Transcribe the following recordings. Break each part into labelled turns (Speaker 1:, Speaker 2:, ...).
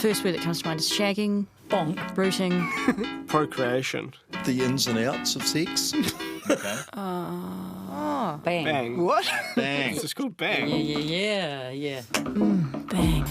Speaker 1: first word that comes to mind is shagging,
Speaker 2: Bonk.
Speaker 1: rooting.
Speaker 3: Procreation.
Speaker 4: The ins and outs of sex.
Speaker 2: Okay.
Speaker 1: Bang.
Speaker 3: Bang.
Speaker 4: What?
Speaker 2: Bang.
Speaker 3: It's just called bang.
Speaker 2: Yeah.
Speaker 1: Bang.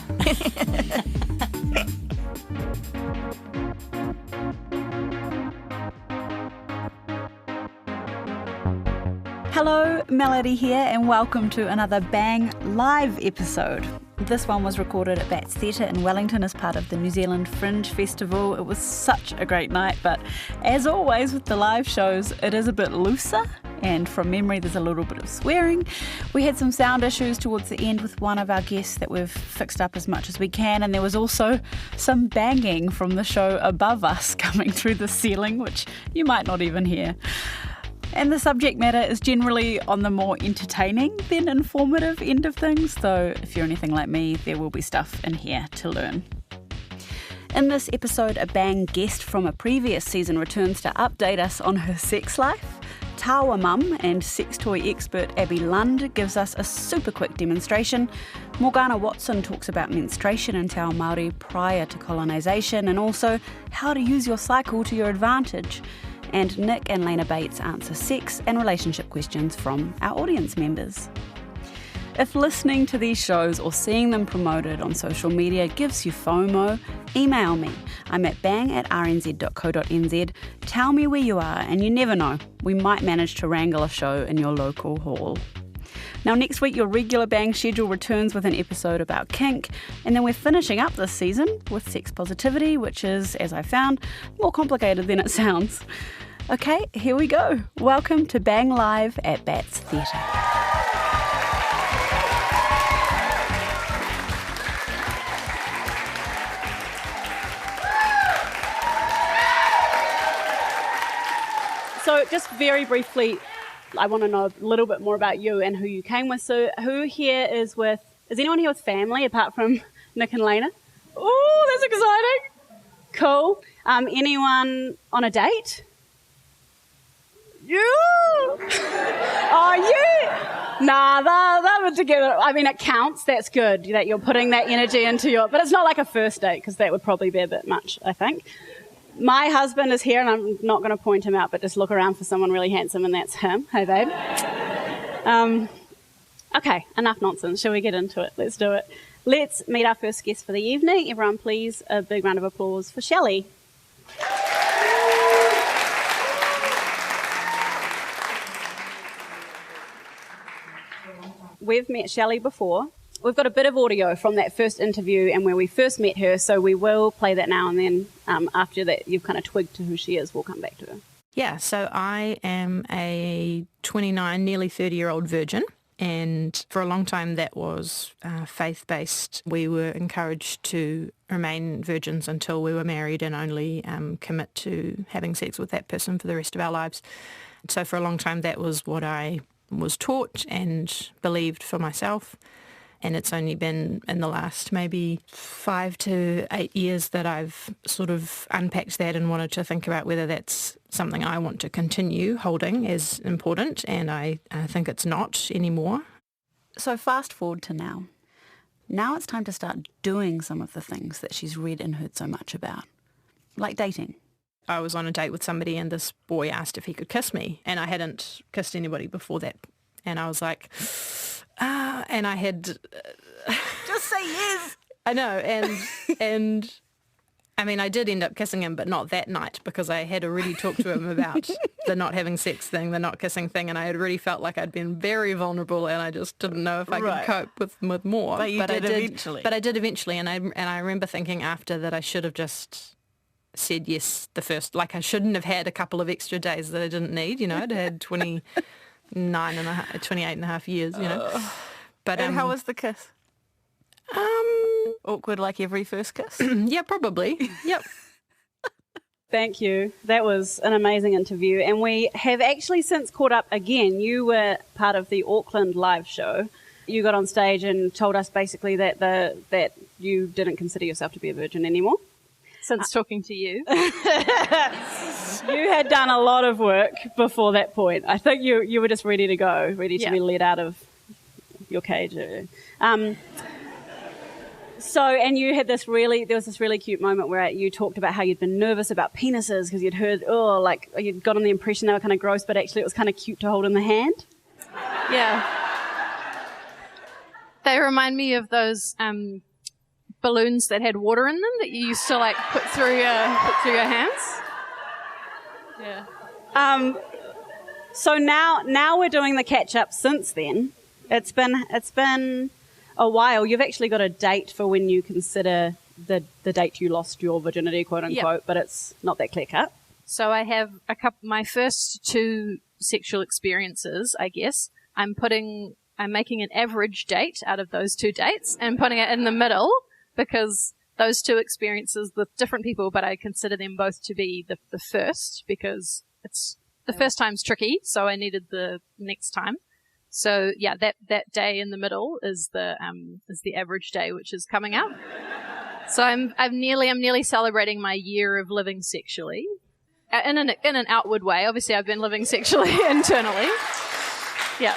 Speaker 5: Hello, Melody here, and welcome to another Bang Live episode. This one was recorded at Bats Theatre in Wellington as part of the New Zealand Fringe Festival. It was such a great night, but as always with the live shows, it is a bit looser, and from memory there's a little bit of swearing. We had some sound issues towards the end with one of our guests that we've fixed up as much as we can, and there was also some banging from the show above us coming through the ceiling, which you might not even hear. And the subject matter is generally on the more entertaining than informative end of things, though if you're anything like me, there will be stuff in here to learn. In this episode, a Bang guest from a previous season returns to update us on her sex life. Tawa mum and sex toy expert Abby Lund gives us a super quick demonstration. Morgana Watson talks about menstruation in Te Ao Maori prior to colonisation, and also how to use your cycle to your advantage. And Nic and Lena Beets answer sex and relationship questions from our audience members. If listening to these shows or seeing them promoted on social media gives you FOMO, email me. I'm at bang@rnz.co.nz. Tell me where you are, and you never know, we might manage to wrangle a show in your local hall. Now next week your regular Bang schedule returns with an episode about kink, and then we're finishing up this season with sex positivity, which is, as I found, more complicated than it sounds. Okay, here we go. Welcome to Bang Live at Bats Theatre. So just very briefly, I want to know a little bit more about you and who you came with. So who here is anyone here with family apart from Nic and Lena? Oh, that's exciting. Cool. Anyone on a date? You? Oh, you? Nah, they're together. I mean, it counts. That's good that you're putting that energy into but it's not like a first date because that would probably be a bit much, I think. My husband is here, and I'm not going to point him out, but just look around for someone really handsome, and that's him. Hey, babe. Okay, enough nonsense. Shall we get into it? Let's do it. Let's meet our first guest for the evening. Everyone, please, a big round of applause for Shelley. We've met Shelley before. We've got a bit of audio from that first interview and where we first met her, so we will play that now, and then after that you've kind of twigged to who she is, we'll come back to her.
Speaker 6: Yeah, so I am a 29, nearly 30-year-old virgin, and for a long time that was faith-based. We were encouraged to remain virgins until we were married and only commit to having sex with that person for the rest of our lives. So for a long time that was what I was taught and believed for myself. And it's only been in the last maybe 5 to 8 years that I've sort of unpacked that and wanted to think about whether that's something I want to continue holding as important, and I think it's not anymore.
Speaker 5: So fast forward to now. Now it's time to start doing some of the things that she's read and heard so much about, like dating.
Speaker 6: I was on a date with somebody and this boy asked if he could kiss me, and I hadn't kissed anybody before that. And I was like... and I had...
Speaker 5: Just say yes!
Speaker 6: I know, and I mean, I did end up kissing him, but not that night, because I had already talked to him about the not having sex thing, the not kissing thing, and I had already felt like I'd been very vulnerable, and I just didn't know if I could cope with more.
Speaker 5: But I did eventually.
Speaker 6: But I did eventually, and I remember thinking after that I should have just said yes the first, like I shouldn't have had a couple of extra days that I didn't need, you know. I'd had 28 and a half years, you know. But
Speaker 5: and how was the kiss? Awkward like every first kiss?
Speaker 6: Yeah, probably. Yep.
Speaker 5: Thank you. That was an amazing interview. And we have actually since caught up again. You were part of the Auckland live show. You got on stage and told us basically that you didn't consider yourself to be a virgin anymore.
Speaker 7: Since talking to you.
Speaker 5: You had done a lot of work before that point. I think you were just ready to go, ready to be let out of your cage. So, and you had there was this really cute moment where you talked about how you'd been nervous about penises because you'd heard, you'd gotten the impression they were kind of gross, but actually it was kind of cute to hold in the hand.
Speaker 7: Yeah. They remind me of those balloons that had water in them that you used to like put through your hands. Yeah.
Speaker 5: So now we're doing the catch up since then. It's been a while. You've actually got a date for when you consider the date you lost your virginity, quote unquote, but it's not that clear cut.
Speaker 7: So I have my first 2 sexual experiences, I guess. I'm making an average date out of those 2 dates and putting it in the middle because those 2 experiences with different people, but I consider them both to be the first because the first time's tricky, so I needed the next time. So yeah, that day in the middle is the average day, which is coming up. So I'm nearly celebrating my year of living sexually, in an outward way. Obviously, I've been living sexually internally. Yeah.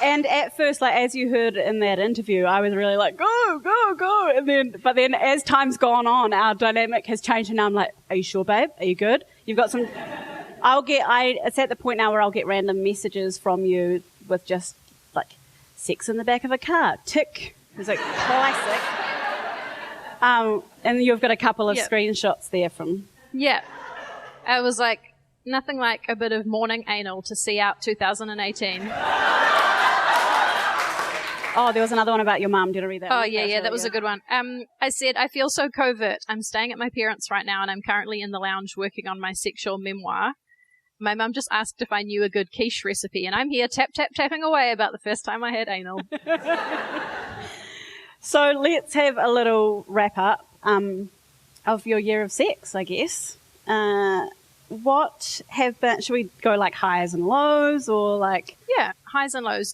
Speaker 5: And at first, like as you heard in that interview, I was really like, go, go, go. But then as time's gone on, our dynamic has changed, and now I'm like, are you sure, babe? Are you good? You've got some. It's at the point now where I'll get random messages from you with just like sex in the back of a car. Tick. It's like classic. And you've got a couple of screenshots there from.
Speaker 7: Yeah. I was like, nothing like a bit of morning anal to see out 2018.
Speaker 5: Oh, there was another one about your mum. Did I read that?
Speaker 7: Oh, yeah, that was a good one. I said, I feel so covert. I'm staying at my parents' right now, and I'm currently in the lounge working on my sexual memoir. My mum just asked if I knew a good quiche recipe, and I'm here tapping away about the first time I had anal.
Speaker 5: So let's have a little wrap-up of your year of sex, I guess. What have been... Should we go like highs and lows, or like...
Speaker 7: Yeah, highs and lows.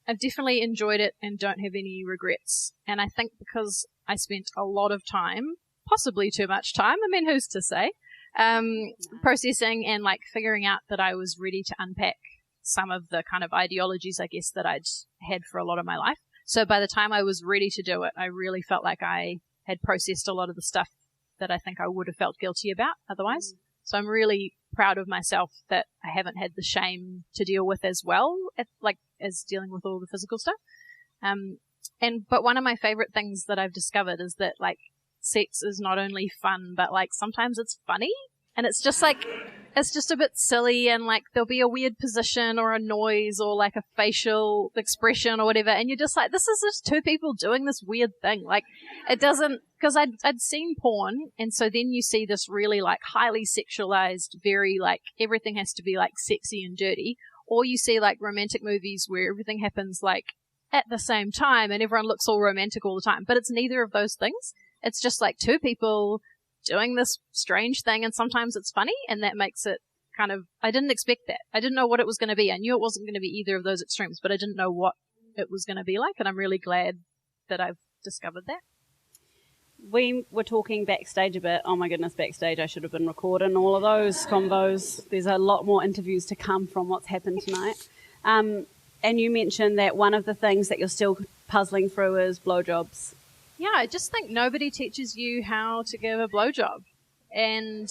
Speaker 7: I've definitely enjoyed it and don't have any regrets. And I think because I spent a lot of time, possibly too much time, I mean, who's to say, processing and like figuring out that I was ready to unpack some of the kind of ideologies, I guess, that I'd had for a lot of my life. So by the time I was ready to do it, I really felt like I had processed a lot of the stuff that I think I would have felt guilty about otherwise. So I'm really proud of myself that I haven't had the shame to deal with as well, as dealing with all the physical stuff. But one of my favorite things that I've discovered is that like sex is not only fun, but like sometimes it's funny, and it's just a bit silly, and like there'll be a weird position or a noise or like a facial expression or whatever, and you're just like, this is just 2 people doing this weird thing. Like it doesn't, because I'd seen porn, and so then you see this really like highly sexualized, very like everything has to be like sexy and dirty, or you see like romantic movies where everything happens like at the same time and everyone looks all romantic all the time, but it's neither of those things. It's just like 2 people doing this strange thing, and sometimes it's funny, and that makes it kind of, I didn't expect that. I didn't know what it was going to be. I knew it wasn't going to be either of those extremes, but I didn't know what it was going to be like, and I'm really glad that I've discovered that.
Speaker 5: We were talking backstage a bit. Oh my goodness, backstage, I should have been recording all of those combos. There's a lot more interviews to come from what's happened tonight. And you mentioned that one of the things that you're still puzzling through is blowjobs.
Speaker 7: Yeah, I just think nobody teaches you how to give a blowjob, and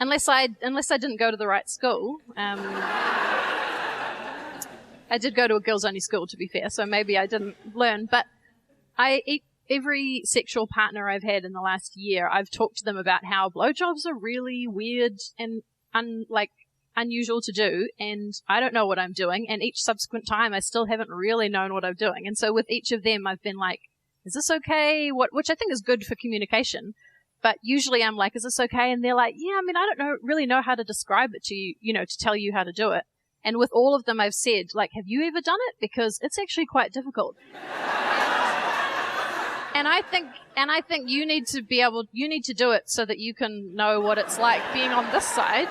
Speaker 7: unless I didn't go to the right school, I did go to a girls-only school, to be fair, so maybe I didn't learn. But every sexual partner I've had in the last year, I've talked to them about how blowjobs are really weird and unusual to do, and I don't know what I'm doing. And each subsequent time, I still haven't really known what I'm doing. And so with each of them, I've been like, is this okay? Which I think is good for communication. But usually I'm like, is this okay? And they're like, yeah, I mean, I don't really know how to describe it to you, to tell you how to do it. And with all of them, I've said, like, have you ever done it? Because it's actually quite difficult. And I think you need to do it so that you can know what it's like being on this side.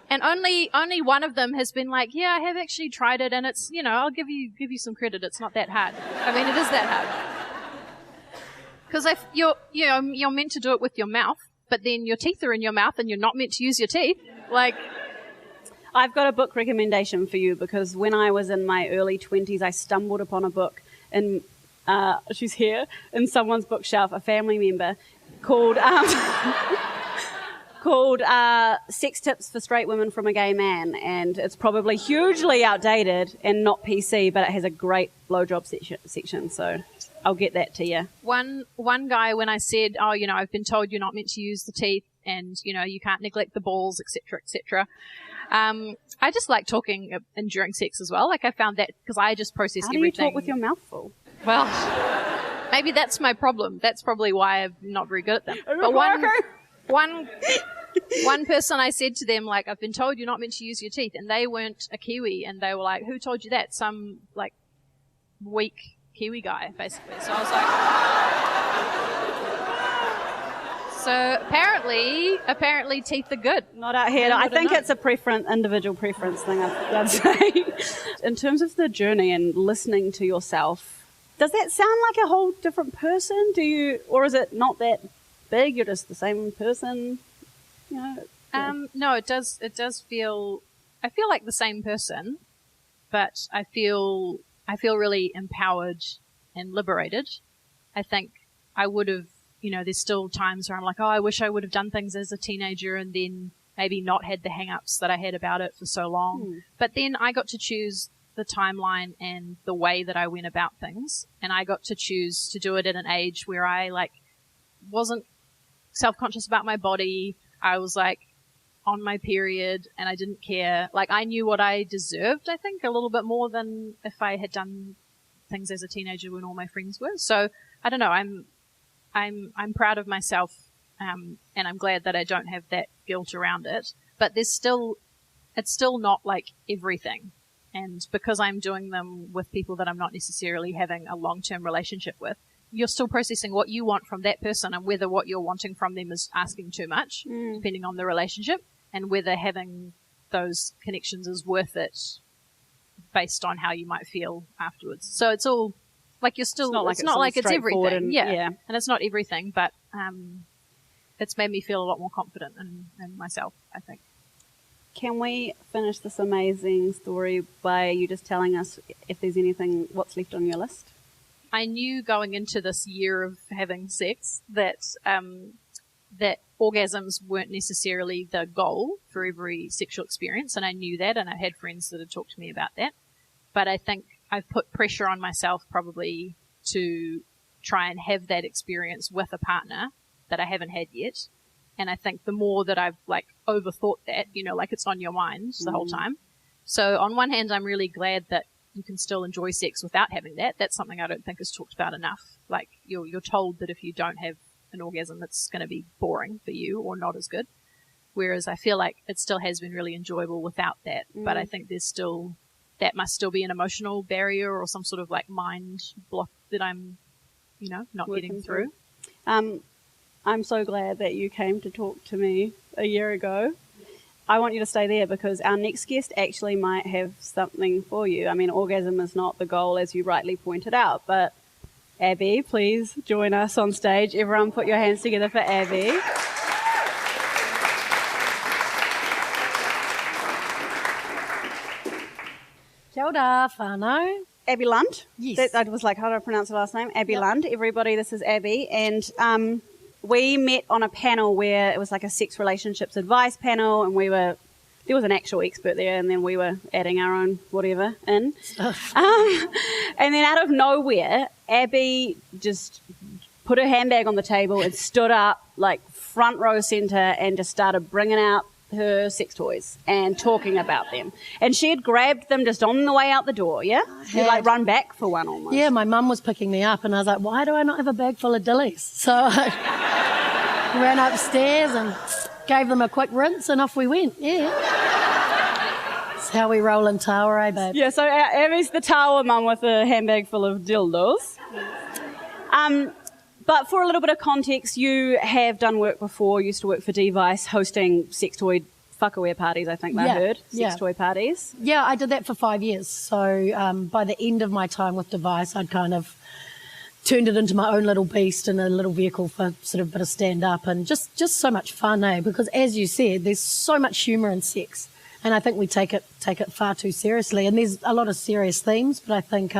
Speaker 7: And only one of them has been like, yeah, I have actually tried it, and it's, I'll give you some credit. It's not that hard. I mean, it is that hard. Because if you're meant to do it with your mouth, but then your teeth are in your mouth and you're not meant to use your teeth. Like,
Speaker 5: I've got a book recommendation for you, because when I was in my early 20s, I stumbled upon a book
Speaker 8: in she's here in someone's bookshelf, a family member, called called Sex Tips for Straight Women from a Gay Man, and it's probably hugely outdated and not PC, but it has a great blowjob section, so I'll get that to you.
Speaker 7: One guy, when I said, oh, you know, I've been told you're not meant to use the teeth and, you know, you can't neglect the balls, etc., etc. I just like talking during sex as well. Like I found that because I just process everything.
Speaker 8: How do you talk with your mouth full?
Speaker 7: Well, maybe that's my problem. That's probably why I'm not very good at them. But one person, I said to them, like, I've been told you're not meant to use your teeth, and they weren't a Kiwi, and they were like, who told you that? Some, like, weak Kiwi guy, basically. So I was like... So apparently teeth are good.
Speaker 8: Not out here. I think it's a individual preference thing, I'd say. In terms of the journey and listening to yourself, does that sound like a whole different person? Or is it not that big? You're just the same person? You know?
Speaker 7: No, it does feel, I feel like the same person, but I feel really empowered and liberated. I think I would have, you know, there's still times where I'm like, oh, I wish I would have done things as a teenager and then maybe not had the hang-ups that I had about it for so long. But then I got to choose the timeline and the way that I went about things, and I got to choose to do it at an age where I, like, wasn't self-conscious about my body. I was, like, on my period and I didn't care. Like, I knew what I deserved, I think, a little bit more than if I had done things as a teenager when all my friends were. So, I don't know, I'm proud of myself, and I'm glad that I don't have that guilt around it. But it's still not like everything. And because I'm doing them with people that I'm not necessarily having a long-term relationship with, you're still processing what you want from that person and whether what you're wanting from them is asking too much, depending on the relationship, and whether having those connections is worth it based on how you might feel afterwards. So it's all, like, you're still, it's not like it's everything. And it's not everything, but it's made me feel a lot more confident in myself, I think.
Speaker 8: Can we finish this amazing story by you just telling us if there's anything, what's left on your list?
Speaker 7: I knew going into this year of having sex that that orgasms weren't necessarily the goal for every sexual experience, and I knew that, and I had friends that had talked to me about that. But I think I've put pressure on myself probably to try and have that experience with a partner that I haven't had yet. And I think the more that I've, like, overthought that, you know, like, it's on your mind the whole time. So on one hand, I'm really glad that you can still enjoy sex without having that. That's something I don't think is talked about enough. Like, you're told that if you don't have an orgasm, it's going to be boring for you or not as good. Whereas I feel like it still has been really enjoyable without that. But I think that must still be an emotional barrier or some sort of, like, mind block that I'm, you know, not getting through.
Speaker 8: I'm so glad that you came to talk to me a year ago. I want you to stay there because our next guest actually might have something for you. I mean, orgasm is not the goal, as you rightly pointed out, but Abby, please join us on stage. Everyone put your hands together for Abby.
Speaker 9: Kia ora, whānau.
Speaker 8: Abby Lund.
Speaker 9: Yes.
Speaker 8: I was like, how do I pronounce her last name? Abby Lund. Everybody, this is Abby. And we met on a panel where it was like a sex relationships advice panel, and there was an actual expert there, and then we were adding our own whatever in. And then out of nowhere, Abby just put her handbag on the table and stood up, like, front row centre, and just started bringing out her sex toys and talking about them. And she had grabbed them just on the way out the door, yeah? You'd, like, run back for one almost.
Speaker 9: Yeah, my mum was picking me up, and I was like, why do I not have a bag full of dillies? So I ran upstairs and gave them a quick rinse, and off we went, yeah. That's how we roll in Tawa, eh, babe?
Speaker 8: Yeah, so Abby's the Tawa mum with a handbag full of dildos. But for a little bit of context, you have done work before, used to work for Device, hosting sex toy fuckaware parties, I think I heard. Sex toy parties.
Speaker 9: Yeah, I did that for 5 years. So by the end of my time with Device, I'd kind of turned it into my own little beast and a little vehicle for sort of a bit of stand-up, and just so much fun, eh? Because as you said, there's so much humour in sex, and I think we take it far too seriously. And there's a lot of serious themes, but I think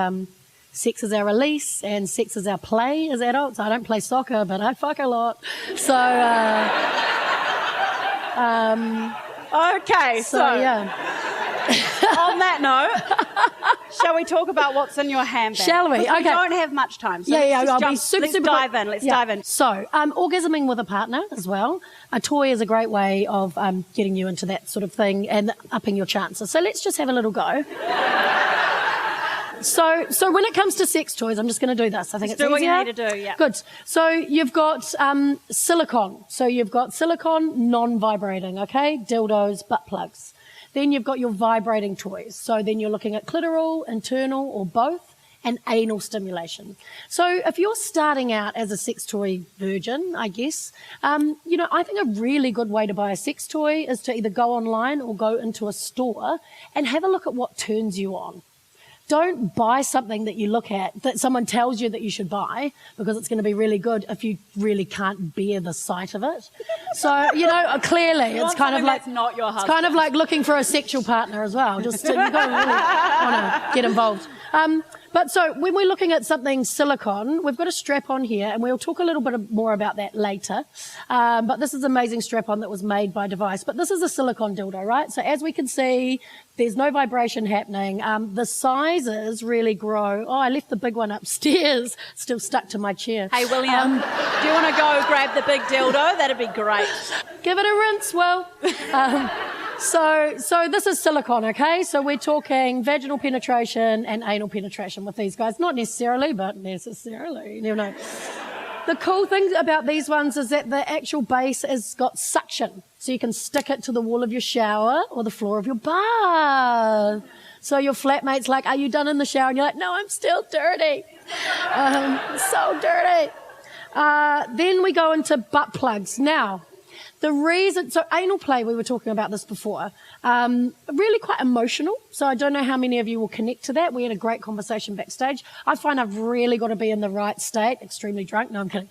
Speaker 9: sex is our release and sex is our play as adults. I don't play soccer, but I fuck a lot. So,
Speaker 8: Okay, so
Speaker 9: yeah.
Speaker 8: on that note, shall we talk about what's in your handbag?
Speaker 9: Shall we?
Speaker 8: 'Cause
Speaker 9: Okay.
Speaker 8: We don't have much time. So
Speaker 9: I'll be
Speaker 8: let's
Speaker 9: super
Speaker 8: dive
Speaker 9: quick.
Speaker 8: in. Let's dive in.
Speaker 9: So, orgasming with a partner as well. A toy is a great way of getting you into that sort of thing and upping your chances. So let's just have a little go. So when it comes to sex toys, I'm just going to do this. I think
Speaker 8: Just
Speaker 9: it's
Speaker 8: do what
Speaker 9: easier.
Speaker 8: you need to do, yeah.
Speaker 9: Good. So you've got silicone. So you've got silicone non-vibrating, okay? Dildos, butt plugs. Then you've got your vibrating toys. So then you're looking at clitoral, internal, or both, and anal stimulation. So if you're starting out as a sex toy virgin, I guess, I think a really good way to buy a sex toy is to either go online or go into a store and have a look at what turns you on. Don't buy something that you look at that someone tells you that you should buy because it's going to be really good if you really can't bear the sight of it. So, clearly it's kind of like
Speaker 8: that's not your husband.
Speaker 9: It's kind of like looking for a sexual partner as well. Just you've got to really want to get involved. But so when we're looking at something silicone, we've got a strap-on here, and we'll talk a little bit more about that later. But this is an amazing strap-on that was made by Device. But this is a silicone dildo, right? So as we can see, there's no vibration happening. The sizes really grow. Oh, I left the big one upstairs, still stuck to my chair.
Speaker 8: Hey, William, do you want to go grab the big dildo? That'd be great.
Speaker 9: Give it a rinse, Will. So this is silicone, okay? So we're talking vaginal penetration and anal penetration with these guys. Not necessarily, but necessarily. You know. The cool thing about these ones is that the actual base has got suction. So you can stick it to the wall of your shower or the floor of your bath. So your flatmate's like, are you done in the shower? And you're like, no, I'm still dirty. So dirty. Then we go into butt plugs. Now, so anal play, we were talking about this before, really quite emotional. So I don't know how many of you will connect to that. We had a great conversation backstage. I find I've really got to be in the right state, extremely drunk. No, I'm kidding.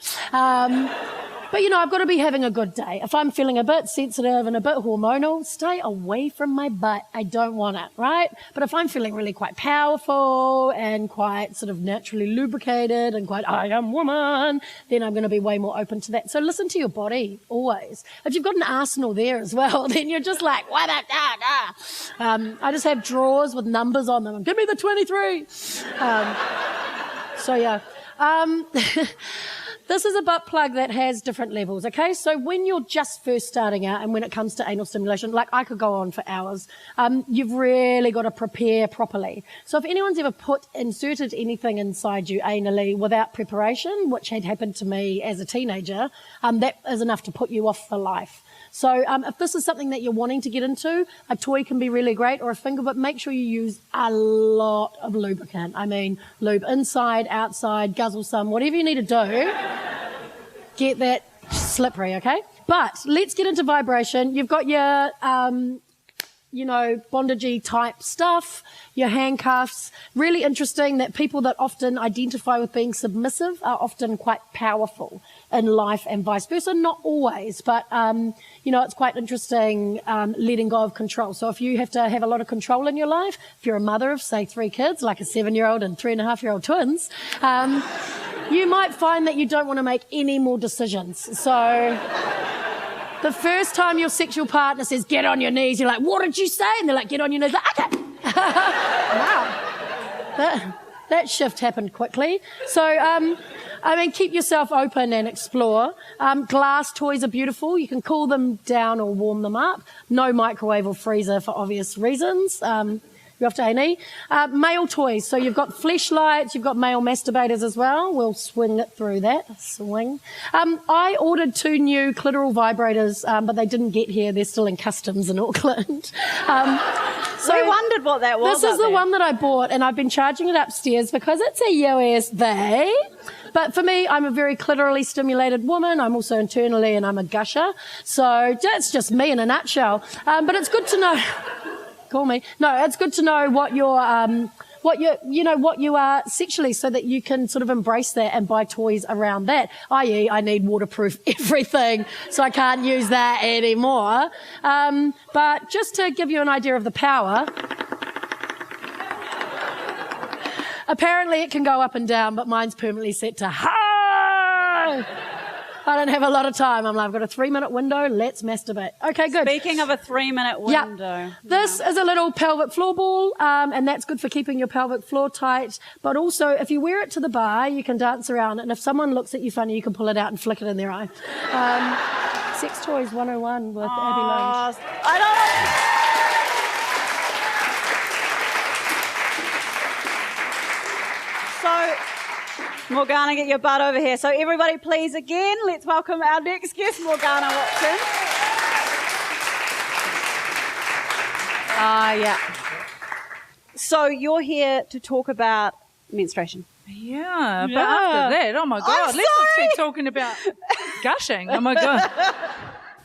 Speaker 9: But, I've got to be having a good day. If I'm feeling a bit sensitive and a bit hormonal, stay away from my butt. I don't want it, right? But if I'm feeling really quite powerful and quite sort of naturally lubricated and quite I am woman, then I'm going to be way more open to that. So listen to your body, always. If you've got an arsenal there as well, then you're just like, what about that? I just have drawers with numbers on them. Give me the 23. This is a butt plug that has different levels, okay? So when you're just first starting out and when it comes to anal stimulation, like I could go on for hours, you've really got to prepare properly. So if anyone's ever inserted anything inside you anally without preparation, which had happened to me as a teenager, that is enough to put you off for life. So if this is something that you're wanting to get into, a toy can be really great, or a finger, but make sure you use a lot of lubricant. I mean, lube inside, outside, guzzle some, whatever you need to do, get that slippery, okay? But let's get into vibration. You've got your, bondagey type stuff, your handcuffs. Really interesting that people that often identify with being submissive are often quite powerful in life and vice versa. Not always, but, it's quite interesting letting go of control. So if you have to have a lot of control in your life, if you're a mother of, say, 3 kids, like a 7-year-old and 3.5-year-old twins, you might find that you don't want to make any more decisions. So the first time your sexual partner says, get on your knees, you're like, what did you say? And they're like, get on your knees. Like, okay. Wow. That shift happened quickly. So, keep yourself open and explore. Glass toys are beautiful. You can cool them down or warm them up. No microwave or freezer for obvious reasons. You're off to A&E. Male toys. So you've got fleshlights, you've got male masturbators as well. We'll swing it through that. Swing. I ordered 2 new clitoral vibrators, but they didn't get here. They're still in customs in Auckland.
Speaker 8: So we wondered what that was.
Speaker 9: This is the one that I bought, and I've been charging it upstairs because it's a USB. But for me, I'm a very clitorally stimulated woman. I'm also internally, and I'm a gusher. So that's just me in a nutshell. But it's good to know. Call me. No, it's good to know what you are sexually, so that you can sort of embrace that and buy toys around that. I.e., I need waterproof everything, so I can't use that anymore. But just to give you an idea of the power, Apparently it can go up and down, but mine's permanently set to high. I don't have a lot of time. I'm like, I've got a 3-minute window. Let's masturbate. Okay, good.
Speaker 8: Speaking of a 3-minute window.
Speaker 9: This is a little pelvic floor ball, and that's good for keeping your pelvic floor tight. But also, if you wear it to the bar, you can dance around it. And if someone looks at you funny, you can pull it out and flick it in their eye. Sex Toys 101 with Abby Lund.
Speaker 8: I don't know. So, Morgana, get your butt over here. So everybody, please, again, let's welcome our next guest, Morgana Watson. Yeah. So you're here to talk about menstruation.
Speaker 10: Yeah, but after that, oh my God, let's just keep talking about gushing. Oh my God.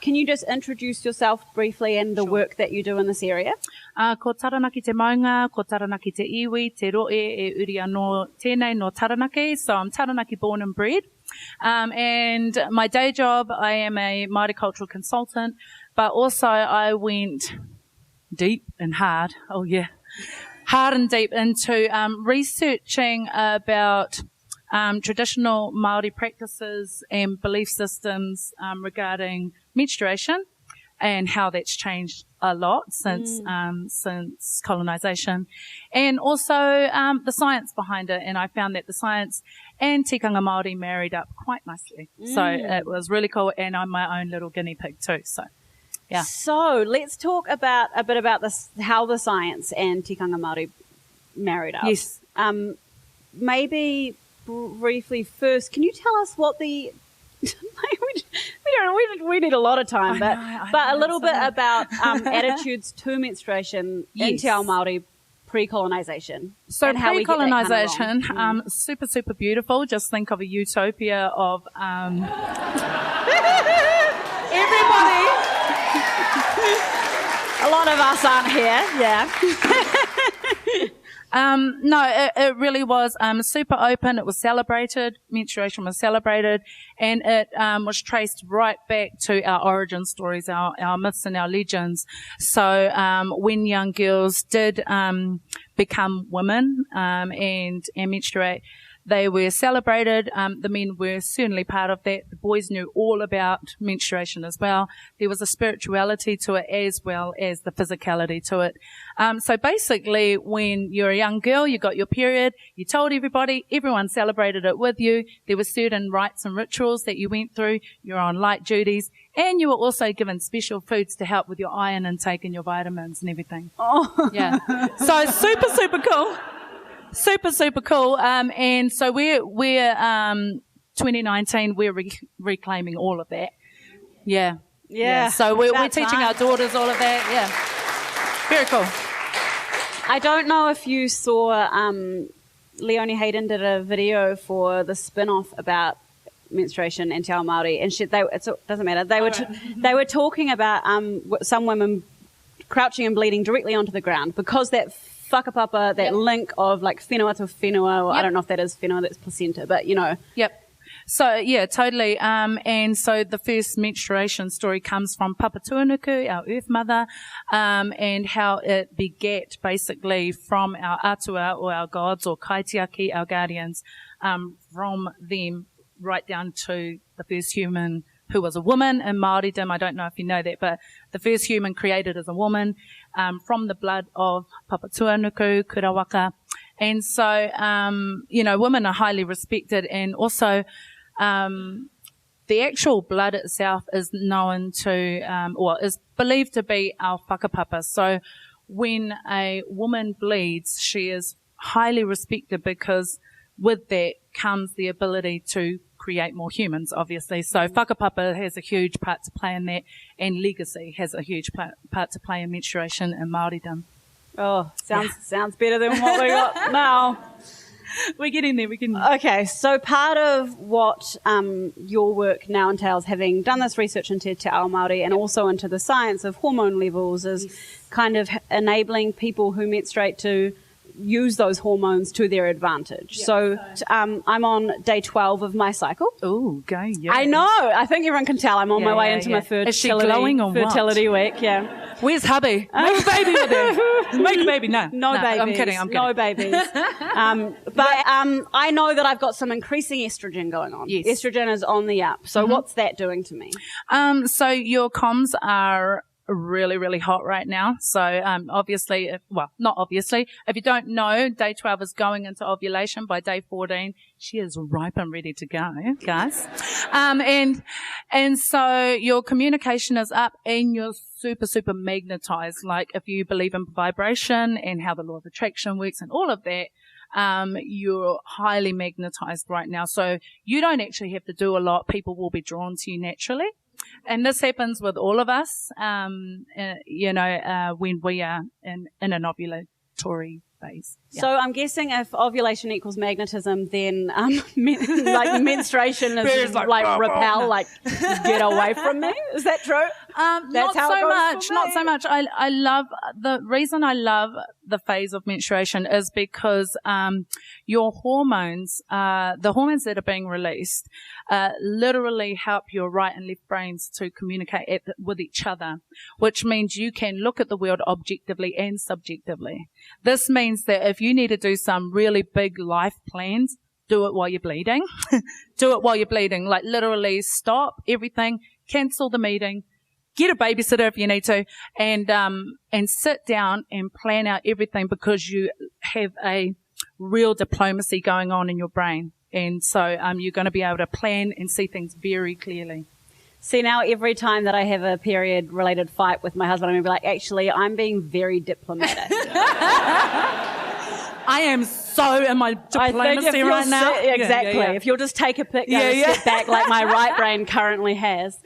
Speaker 8: Can you just introduce yourself briefly and the work that you do in this area?
Speaker 10: Ko Taranaki te maunga, ko Taranaki te iwi, te roe e uri anō tēnei no Taranaki. So I'm Taranaki born and bred. And my day job, I am a Māori cultural consultant, but also I went deep and hard. Oh yeah. Hard and deep into researching about traditional Māori practices and belief systems regarding menstruation and how that's changed a lot since colonisation, and also the science behind it. And I found that the science and tikanga Māori married up quite nicely. So it was really cool, and I'm my own little guinea pig too. So. Yeah.
Speaker 8: So let's talk about a bit about this, how the science and tikanga Māori married up.
Speaker 10: Yes.
Speaker 8: Maybe briefly first, can you tell us what the we need a lot of time, but a little bit about attitudes to menstruation in Te Ao Maori pre-colonisation.
Speaker 10: So pre-colonisation, super, super beautiful. Just think of a utopia of
Speaker 8: everybody. A lot of us aren't here, yeah.
Speaker 10: No, it really was super open. It was celebrated. Menstruation was celebrated, and it was traced right back to our origin stories, our myths and our legends. So when young girls did become women and menstruate, they were celebrated. The men were certainly part of that. The boys knew all about menstruation as well. There was a spirituality to it as well as the physicality to it. So basically, when you're a young girl, you got your period, you told everybody, everyone celebrated it with you. There were certain rites and rituals that you went through. You're on light duties, and you were also given special foods to help with your iron intake and your vitamins and everything. Oh. Yeah. So super, super cool. Super, super cool. And so we're 2019, we're reclaiming all of that. Yeah.
Speaker 8: Yeah.
Speaker 10: So we're teaching our daughters all of that. Yeah. Very cool.
Speaker 8: I don't know if you saw, Leonie Hayden did a video for the spin-off about menstruation and Te Ao Maori, and it doesn't matter. They were talking about some women crouching and bleeding directly onto the ground because that whakapapa, that link of like whenua to whenua, or I don't know if that is whenua, that's placenta, but you know.
Speaker 10: Yep. So, yeah, totally. And so the first menstruation story comes from Papa Tuanuku, our Earth Mother, and how it begat basically from our atua or our gods or kaitiaki, our guardians, from them right down to the first human who was a woman in Māoridom. I don't know if you know that, but the first human created as a woman, from the blood of Papa Tuanuku, Kurawaka. And so, women are highly respected, and also, the actual blood itself is known to, or is believed to be our whakapapa. So when a woman bleeds, she is highly respected because with that comes the ability to create more humans, obviously. So whakapapa has a huge part to play in that, and legacy has a huge part to play in menstruation in Māoridom.
Speaker 8: Oh, sounds better than what we got now.
Speaker 10: We're getting there.
Speaker 8: Okay, so part of what your work now entails, having done this research into Te Ao Maori and also into the science of hormone levels, is kind of enabling people who menstruate to use those hormones to their advantage. So I'm on day 12 of my cycle.
Speaker 10: Ooh, go, yeah.
Speaker 8: I know. I think everyone can tell I'm on my way into my
Speaker 10: Is she glowing or what?
Speaker 8: fertility week. Yeah.
Speaker 10: Where's hubby? Make a baby with her. Make a baby. No,
Speaker 8: No babies.
Speaker 10: I'm kidding.
Speaker 8: No babies. But I know that I've got some increasing estrogen going on.
Speaker 10: Yes.
Speaker 8: Estrogen is on the up. So what's that doing to me?
Speaker 10: So your comms are really, really hot right now. So, obviously, not obviously, if you don't know, day 12 is going into ovulation. By day 14, she is ripe and ready to go, guys. And so your communication is up and you're super, super magnetized. Like if you believe in vibration and how the law of attraction works and all of that, you're highly magnetized right now. So you don't actually have to do a lot. People will be drawn to you naturally. And this happens with all of us, when we are in an ovulatory phase. Yeah.
Speaker 8: So I'm guessing if ovulation equals magnetism, then like menstruation is like repel, like get away from me. Is that true?
Speaker 10: Not so much. I love the reason I love the phase of menstruation is because your hormones, the hormones that are being released, literally help your right and left brains to communicate with each other, which means you can look at the world objectively and subjectively. This means that if you need to do some really big life plans, do it while you're bleeding. Do it while you're bleeding. Like literally stop everything, cancel the meeting, get a babysitter if you need to, and sit down and plan out everything because you have a real diplomacy going on in your brain. And so, you're going to be able to plan and see things very clearly.
Speaker 8: See, now every time that I have a period-related fight with my husband, I'm going to be like, actually, I'm being very diplomatic.
Speaker 10: I am so in my diplomacy right now.
Speaker 8: Exactly.
Speaker 10: Yeah.
Speaker 8: If you'll just take a step back like my right brain currently has.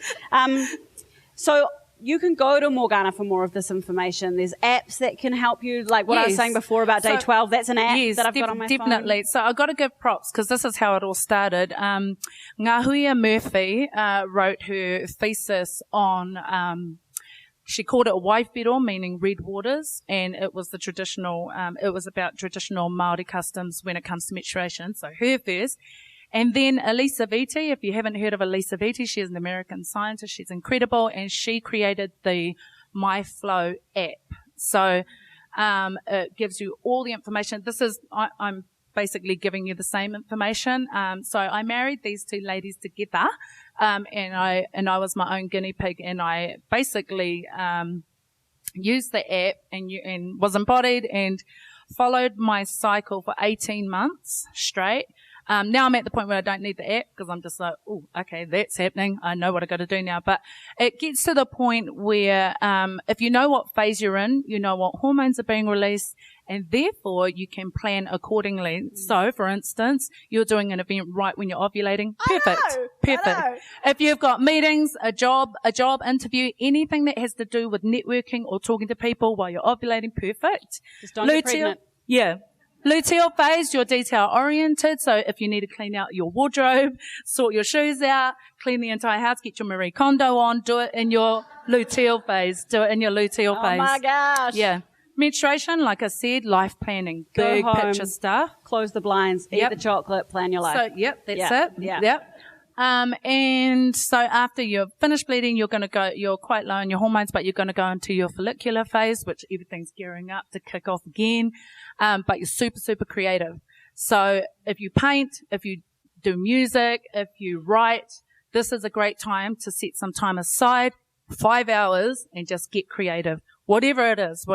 Speaker 8: So you can go to Morgana for more of this information. There's apps that can help you, like what I was saying before about day 12. That's an app that I've got on my phone.
Speaker 10: Definitely. So I've got to give props because this is how it all started. Ngahuia Murphy wrote her thesis on she called it Waipiro, meaning red waters, and it was the traditional, it was about traditional Maori customs when it comes to menstruation. So her first. And then Elisa Vitti, if you haven't heard of Elisa Vitti, she is an American scientist. She's incredible, and she created the MyFlow app. So it gives you all the information. This is, I'm basically giving you the same information. So I married these two ladies together, and I was my own guinea pig, and I basically used the app and was embodied and followed my cycle for 18 months straight. Now I'm at the point where I don't need the app because I'm just like, oh, okay, that's happening. I know what I got to do now. But it gets to the point where, if you know what phase you're in, you know what hormones are being released, and therefore you can plan accordingly. So, for instance, you're doing an event right when you're ovulating. Perfect. Perfect. If you've got meetings, a job interview, anything that has to do with networking or talking to people while you're ovulating, perfect.
Speaker 8: Just don't get pregnant.
Speaker 10: Yeah. Luteal phase, you're detail oriented. So if you need to clean out your wardrobe, sort your shoes out, clean the entire house, get your Marie Kondo on, do it in your luteal phase. Do it in your luteal phase.
Speaker 8: Oh my gosh.
Speaker 10: Yeah. Menstruation, like I said, life planning. Big picture stuff.
Speaker 8: Close the blinds, eat the chocolate, plan your life.
Speaker 10: So, that's it.
Speaker 8: Yeah.
Speaker 10: Yep. And so after you've finished bleeding, you're quite low in your hormones, but you're going to go into your follicular phase, which everything's gearing up to kick off again. But you're super, super creative. So if you paint, if you do music, if you write, this is a great time to set some time aside, 5 hours, and just get creative. Whatever it is.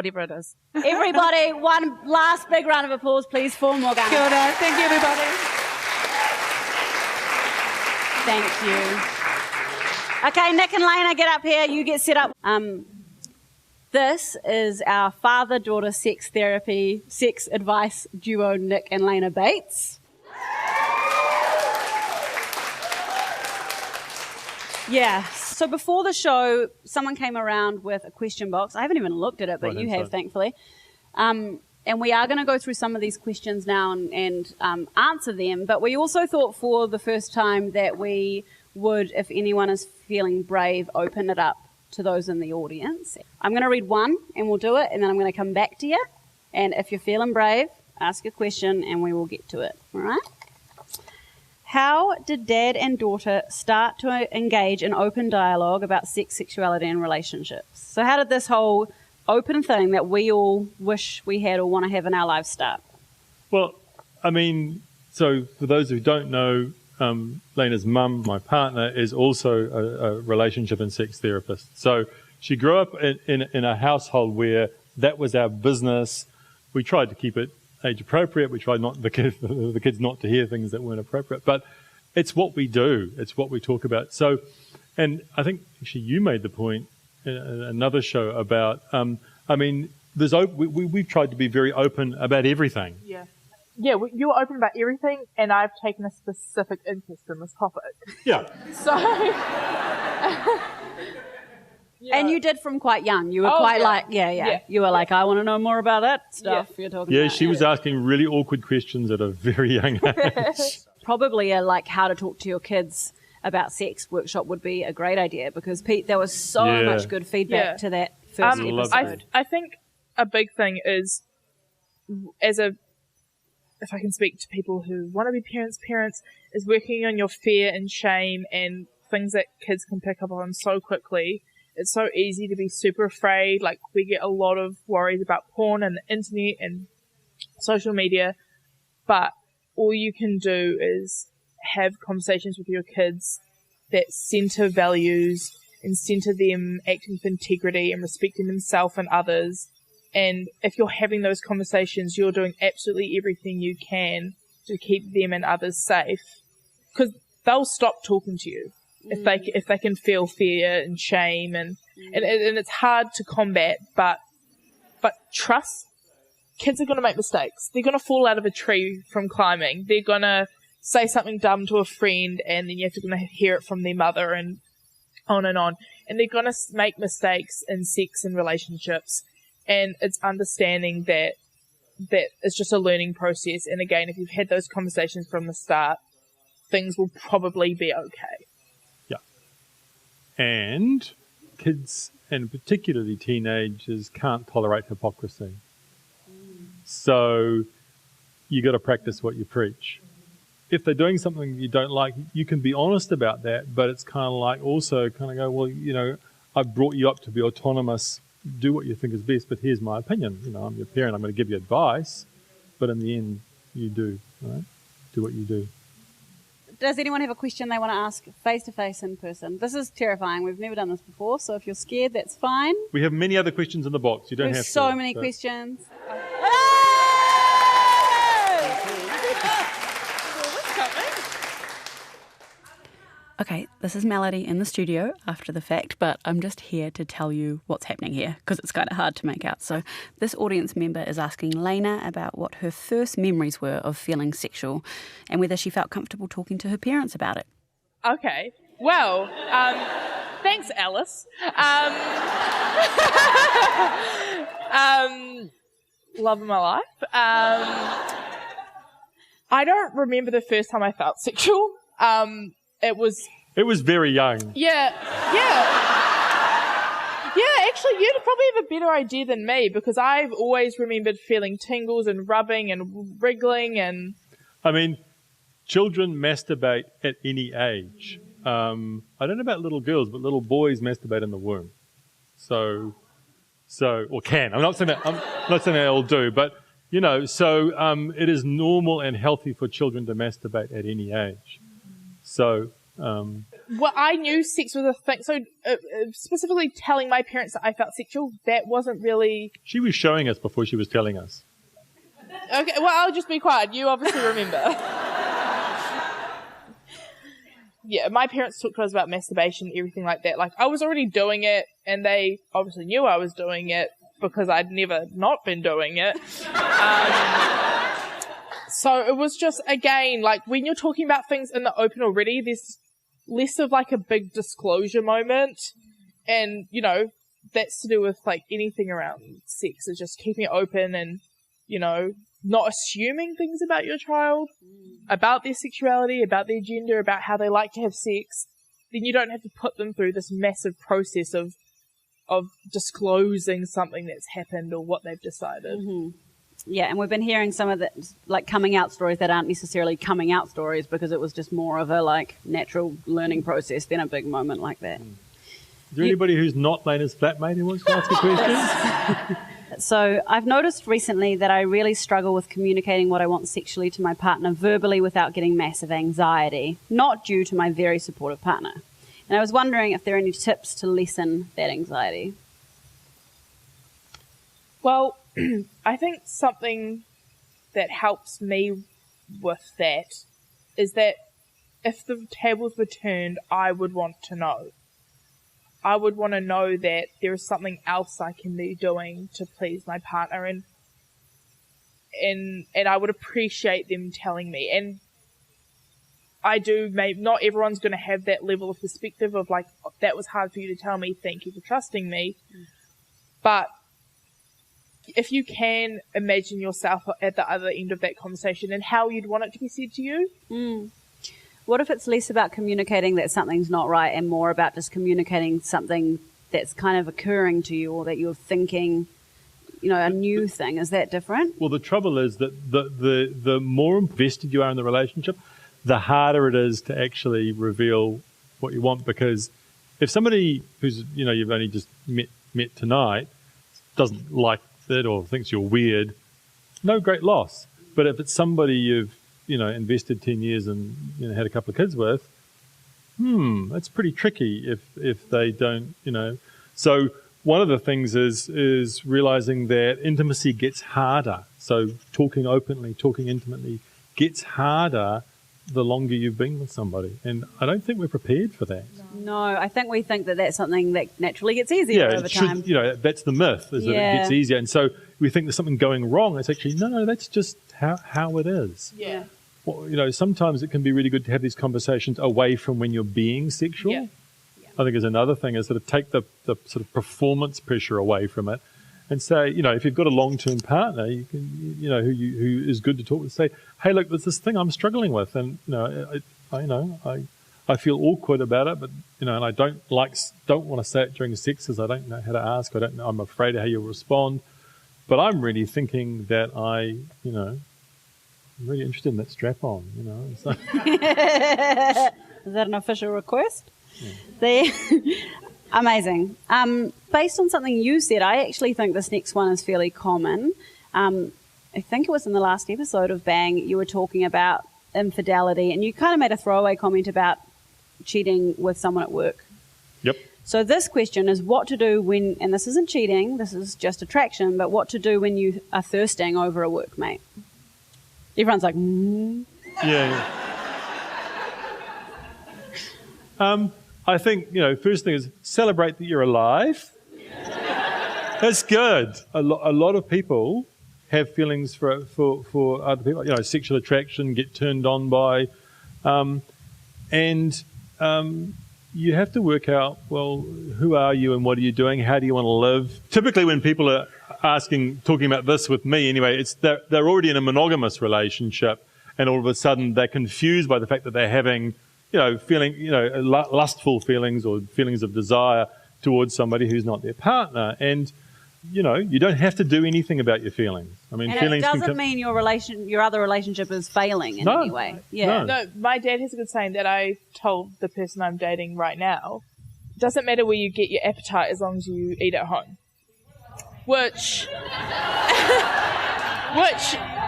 Speaker 8: Everybody, one last big round of applause, please, for Morgana.
Speaker 10: Kia ora. Thank you, everybody.
Speaker 8: Thank you. Okay, Nic and Lena, get up here. You get set up. This is our father-daughter sex therapy, sex advice duo, Nic and Lena Beets. Yeah. So before the show, someone came around with a question box. I haven't even looked at it, but you have, thankfully. And we are going to go through some of these questions now and answer them. But we also thought for the first time that we would, if anyone is feeling brave, open it up to those in the audience. I'm going to read one and we'll do it, and then I'm going to come back to you. And if you're feeling brave, ask a question and we will get to it, all right? How did dad and daughter start to engage in open dialogue about sex, sexuality and relationships? So how did this whole open thing that we all wish we had or want to have in our lives start?
Speaker 11: Well, I mean, so for those who don't know, Lena's mum, my partner, is also a relationship and sex therapist. So she grew up in a household where that was our business. We tried to keep it age appropriate. We tried not the kids not to hear things that weren't appropriate. But it's what we do. It's what we talk about. So, and I think actually you made the point in another show about. I mean, we've tried to be very open about everything.
Speaker 12: Yeah. Yeah, you were open about everything, and I've taken a specific interest in this topic.
Speaker 11: Yeah.
Speaker 12: So.
Speaker 8: And you did from quite young. You were yeah. You were like, I want to know more about that stuff you're talking about.
Speaker 11: Yeah, she was asking really awkward questions at a very young age.
Speaker 8: Probably like how to talk to your kids about sex workshop would be a great idea because Pete, there was so much good feedback to that first episode.
Speaker 12: I think a big thing is, if I can speak to people who want to be parents, is working on your fear and shame and things that kids can pick up on so quickly. It's so easy to be super afraid. Like, we get a lot of worries about porn and the internet and social media, but all you can do is have conversations with your kids that center values and center them acting with integrity and respecting themselves and others. And if you're having those conversations, you're doing absolutely everything you can to keep them and others safe, because they'll stop talking to you if they can feel fear and shame, and it's hard to combat. But trust. Kids are going to make mistakes. They're going to fall out of a tree from climbing. They're going to say something dumb to a friend, and then you're going to hear it from their mother, and on and on. And they're going to make mistakes in sex and relationships. And it's understanding that it's just a learning process. And again, if you've had those conversations from the start, things will probably be okay.
Speaker 11: Yeah. And kids, and particularly teenagers, can't tolerate hypocrisy. So you got to practice what you preach. If they're doing something you don't like, you can be honest about that, but it's kind of like also kind of go, well, you know, I've brought you up to be autonomous. Do what you think is best, but here's my opinion. You know, I'm your parent. I'm going to give you advice, but in the end, you do, right? Do what you do.
Speaker 8: Does anyone have a question they want to ask face-to-face in person? This is terrifying. We've never done this before, so if you're scared, that's fine.
Speaker 11: We have many other questions in the box. You don't have to.
Speaker 8: So many questions. Okay, this is Melody in the studio after the fact, but I'm just here to tell you what's happening here because it's kind of hard to make out. So this audience member is asking Lena about what her first memories were of feeling sexual and whether she felt comfortable talking to her parents about it.
Speaker 12: Okay. Well, thanks, Alice. Love of my life. I don't remember the first time I felt sexual. It was very young. Yeah, actually, you'd probably have a better idea than me because I've always remembered feeling tingles and rubbing and wriggling and...
Speaker 11: I mean, children masturbate at any age. I don't know about little girls, but little boys masturbate in the womb. So, or can. I'm not saying they all do, but, you know, so it is normal and healthy for children to masturbate at any age. So,
Speaker 12: well, I knew sex was a thing. So, specifically telling my parents that I felt sexual, that wasn't really...
Speaker 11: She was showing us before she was telling us.
Speaker 12: Okay, well, I'll just be quiet. You obviously remember. Yeah, my parents talked to us about masturbation, everything like that. Like, I was already doing it, and they obviously knew I was doing it because I'd never not been doing it. So it was just, again, like, when you're talking about things in the open already, there's less of, like, a big disclosure moment. And, you know, that's to do with, like, anything around sex. It's just keeping it open and, you know, not assuming things about your child, about their sexuality, about their gender, about how they like to have sex. Then you don't have to put them through this massive process of disclosing something that's happened or what they've decided.
Speaker 8: Mm-hmm. Yeah, and we've been hearing some of the like coming out stories that aren't necessarily coming out stories because it was just more of a like natural learning process than a big moment like that.
Speaker 11: Is there anybody who's not Lena's flatmate who wants to ask a question?
Speaker 8: So I've noticed recently that I really struggle with communicating what I want sexually to my partner verbally without getting massive anxiety, not due to my very supportive partner. And I was wondering if there are any tips to lessen that anxiety.
Speaker 12: Well, I think something that helps me with that is that if the tables were turned, I would want to know. I would want to know that there is something else I can be doing to please my partner, and I would appreciate them telling me. And I do, maybe not everyone's going to have that level of perspective of like, that was hard for you to tell me, thank you for trusting me. But if you can imagine yourself at the other end of that conversation and how you'd want it to be said to you.
Speaker 8: What if it's less about communicating that something's not right and more about just communicating something that's kind of occurring to you or that you're thinking, you know, a new thing? Is that different?
Speaker 11: Well, the trouble is that the more invested you are in the relationship, the harder it is to actually reveal what you want. Because if somebody who's, you know, you've only just met tonight doesn't like it or thinks you're weird, no great loss. But if it's somebody you've, you know, invested 10 years and, you know, had a couple of kids with, it's pretty tricky if they don't, you know. So one of the things is realizing that intimacy gets harder. So talking openly, talking intimately gets harder the longer you've been with somebody. And I don't think we're prepared for that.
Speaker 8: No, I think we think that that's something that naturally gets easier over time.
Speaker 11: You know, that's the myth, is that it gets easier. And so we think there's something going wrong. It's actually, no, that's just how it is.
Speaker 12: Yeah.
Speaker 11: Well, you know, sometimes it can be really good to have these conversations away from when you're being sexual.
Speaker 12: Yeah.
Speaker 11: I think is another thing is sort of take the sort of performance pressure away from it and say, you know, if you've got a long-term partner, you can, you know, who is good to talk with, say, hey, look, there's this thing I'm struggling with, and you know, I feel awkward about it, but you know, and I don't want to say it during sex because I don't know how to ask. I'm afraid of how you'll respond, but I'm really thinking that you know, I'm really interested in that strap-on, you know. So.
Speaker 8: Is that an official request? Yeah. Amazing. Based on something you said, I actually think this next one is fairly common. I think it was in the last episode of Bang, you were talking about infidelity, and you kind of made a throwaway comment about cheating with someone at work.
Speaker 11: Yep.
Speaker 8: So this question is what to do when, and this isn't cheating, this is just attraction, but what to do when you are thirsting over a workmate. Everyone's like,
Speaker 11: Yeah. I think, you know, first thing is celebrate that you're alive. That's good. A lot of people have feelings for other people, you know, sexual attraction, get turned on by, and you have to work out, well, who are you and what are you doing? How do you want to live? Typically when people are talking about this with me anyway, it's they're already in a monogamous relationship and all of a sudden they're confused by the fact that they're having, you know, lustful feelings or feelings of desire towards somebody who's not their partner. And, you know, you don't have to do anything about your feelings. I mean,
Speaker 8: and
Speaker 11: feelings
Speaker 8: it doesn't mean your other relationship is failing in any way. Yeah.
Speaker 12: No, my dad has a good saying that I told the person I'm dating right now. It doesn't matter where you get your appetite as long as you eat at home. Which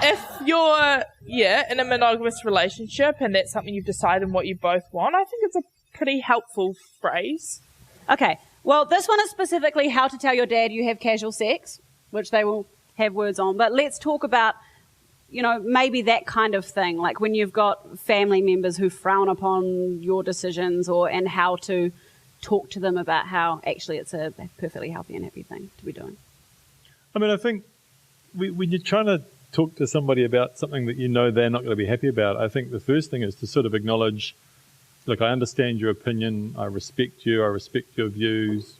Speaker 12: if you're, in a monogamous relationship and that's something you've decided what you both want, I think it's a pretty helpful phrase.
Speaker 8: Okay. Well, this one is specifically how to tell your dad you have casual sex, which they will have words on. But let's talk about, you know, maybe that kind of thing, like when you've got family members who frown upon your decisions and how to talk to them about how actually it's a perfectly healthy and happy thing to be doing.
Speaker 11: I mean, I think when you're trying to talk to somebody about something that you know they're not going to be happy about, I think the first thing is to sort of acknowledge, look, I understand your opinion, I respect you, I respect your views.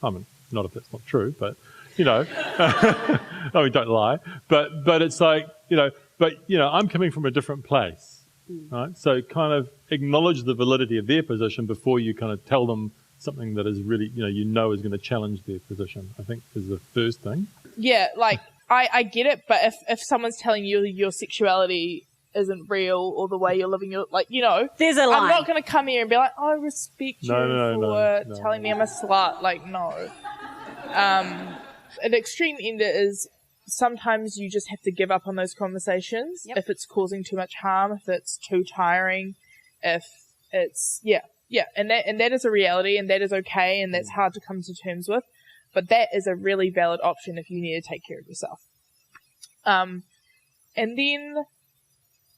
Speaker 11: Not if that's not true, but, you know, I mean, don't lie. But it's like, I'm coming from a different place, right? So kind of acknowledge the validity of their position before you kind of tell them something that is really, is going to challenge their position, I think is the first thing.
Speaker 12: Yeah, like I get it, but if someone's telling you your sexuality isn't real or the way you're living your, like, you know,
Speaker 8: There's a line.
Speaker 12: I'm not going to come here and be like, I respect you for telling me I'm a slut. Like, no. An extreme ender is sometimes you just have to give up on those conversations if it's causing too much harm, if it's too tiring, if it's, and that is a reality, and that is okay, and that's hard to come to terms with. But that is a really valid option if you need to take care of yourself. And then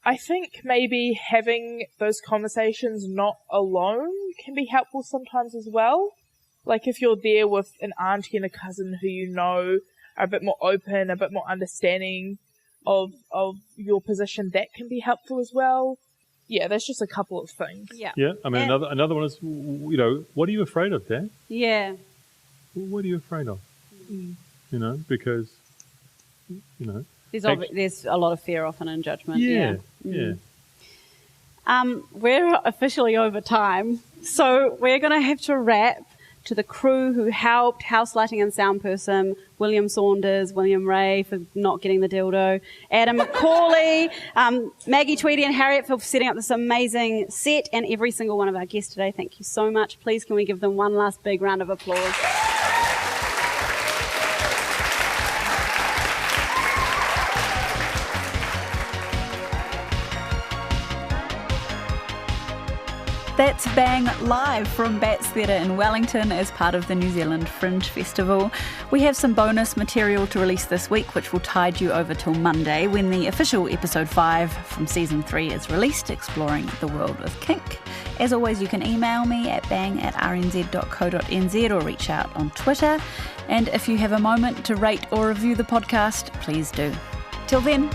Speaker 12: I think maybe having those conversations not alone can be helpful sometimes as well. Like if you're there with an auntie and a cousin who you know are a bit more open, a bit more understanding of your position, that can be helpful as well. Yeah, there's just a couple of things.
Speaker 11: Yeah, I mean, another one is, you know, what are you afraid of, Dan?
Speaker 8: Yeah.
Speaker 11: What are you afraid of? You know, because, you know.
Speaker 8: There's a lot of fear often in judgment.
Speaker 11: Yeah.
Speaker 8: We're officially over time, so we're going to have to wrap. To the crew who helped, house lighting and sound person, William Saunders, William Ray for not getting the dildo, Adam McCauley, Maggie Tweedy and Harriet for setting up this amazing set, and every single one of our guests today. Thank you so much. Please can we give them one last big round of applause.
Speaker 5: That's Bang live from Bats Theatre in Wellington as part of the New Zealand Fringe Festival. We have some bonus material to release this week, which will tide you over till Monday when the official episode 5 from season 3 is released, exploring the world of kink. As always, you can email me at bang@rnz.co.nz or reach out on Twitter. And if you have a moment to rate or review the podcast, please do. Till then,